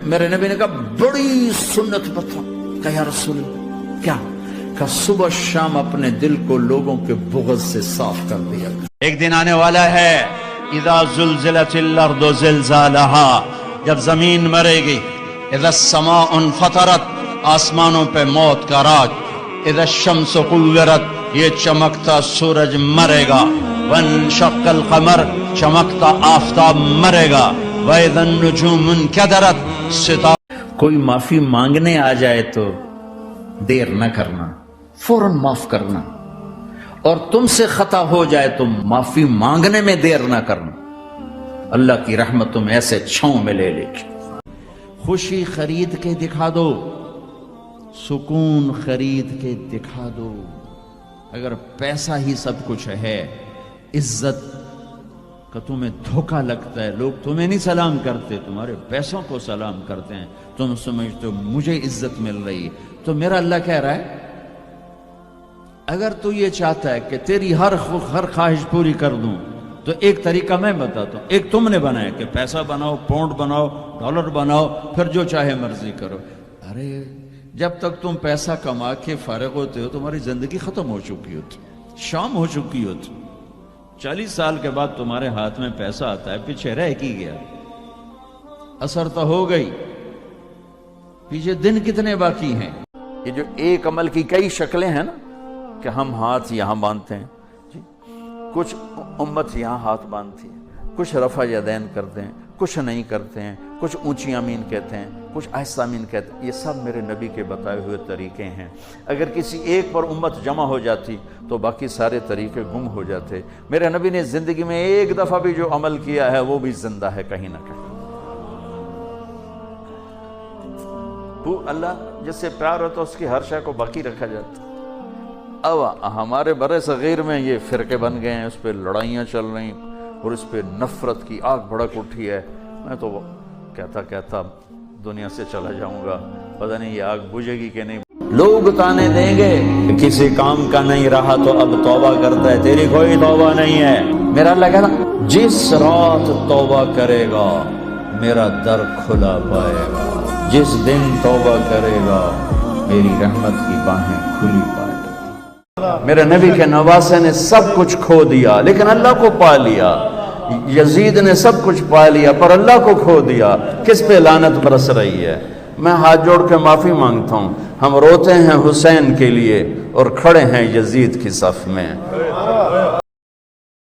میرے نبی نے کہا بڑی سنت بتا کہ یا رسول اللہ کیا؟ کہ صبح شام اپنے دل کو لوگوں کے بغض سے صاف کر دیا۔ ایک دن آنے والا ہے اذا زلزلت الارض زلزالها، جب زمین مرے گی، اذا السماء انفطرت، آسمانوں پہ موت کا راج، اذا الشمس قورت، یہ چمکتا سورج مرے گا، وانشق القمر، چمکتا آفتاب مرے گا، وَإِذَا النُّجُومُ انْكَدَرَتْ، ستارے۔ کوئی معافی مانگنے آ جائے تو دیر نہ کرنا، فوراً معاف کرنا، اور تم سے خطا ہو جائے تو معافی مانگنے میں دیر نہ کرنا۔ اللہ کی رحمت تم ایسے چھاؤں میں لے لے کے۔ خوشی خرید کے دکھا دو، سکون خرید کے دکھا دو۔ اگر پیسہ ہی سب کچھ ہے، عزت کا تمہیں دھوکہ لگتا ہے، لوگ تمہیں نہیں سلام کرتے، تمہارے پیسوں کو سلام کرتے ہیں، تم سمجھتے ہو مجھے عزت مل رہی، تو میرا اللہ کہہ رہا ہے اگر تو یہ چاہتا ہے کہ تیری ہر خواہش پوری کر دوں تو ایک طریقہ میں بتاتا ہوں۔ ایک تم نے بنایا کہ پیسہ بناؤ، پاؤنڈ بناؤ، ڈالر بناؤ، پھر جو چاہے مرضی کرو۔ ارے جب تک تم پیسہ کما کے فارغ ہوتے ہو تمہاری زندگی ختم ہو چکی ہوتی، شام ہو چکی ہوتی۔ 40 سال کے بعد تمہارے ہاتھ میں پیسہ آتا ہے، پیچھے رہ کی گیا، اثر تو ہو گئی، پیچھے دن کتنے باقی ہیں۔ یہ جو ایک عمل کی کئی شکلیں ہیں نا، کہ ہم ہاتھ یہاں باندھتے ہیں، جی کچھ امت یہاں ہاتھ باندھتی ہے، کچھ رفع یدین کرتے ہیں، کچھ نہیں کرتے ہیں، کچھ اونچی آمین کہتے ہیں، کچھ آہستہ آمین کہتے ہیں۔ یہ سب میرے نبی کے بتائے ہوئے طریقے ہیں۔ اگر کسی ایک پر امت جمع ہو جاتی تو باقی سارے طریقے گم ہو جاتے۔ میرے نبی نے زندگی میں ایک دفعہ بھی جو عمل کیا ہے وہ بھی زندہ ہے کہیں نہ کہیں۔ وہ اللہ جس سے پیار ہوتا ہے اس کی ہر شے کو باقی رکھا جاتا۔ اب ہمارے برِ صغیر میں یہ فرقے بن گئے ہیں، اس پہ لڑائیاں چل رہی ہیں اور اس پہ نفرت کی آگ بھڑک اٹھی ہے۔ میں تو کہتا دنیا سے چلا جاؤں گا، پتہ نہیں یہ آگ بجھے گی کہ نہیں۔ لوگ تانے دیں گے کہ کسی کام کا نہیں رہا تو اب توبہ کرتا ہے، تیری کوئی توبہ نہیں ہے۔ میرا اللہ کہتا جس رات توبہ کرے گا میرا در کھلا پائے گا، جس دن توبہ کرے گا میری رحمت کی باہیں کھلی پائے گا۔ میرے نبی کے نواسے نے سب کچھ کھو دیا لیکن اللہ کو پا لیا۔ یزید نے سب کچھ پا لیا پر اللہ کو کھو دیا۔ کس پہ لعنت برس رہی ہے؟ میں ہاتھ جوڑ کے معافی مانگتا ہوں، ہم روتے ہیں حسین کے لیے اور کھڑے ہیں یزید کی صف میں۔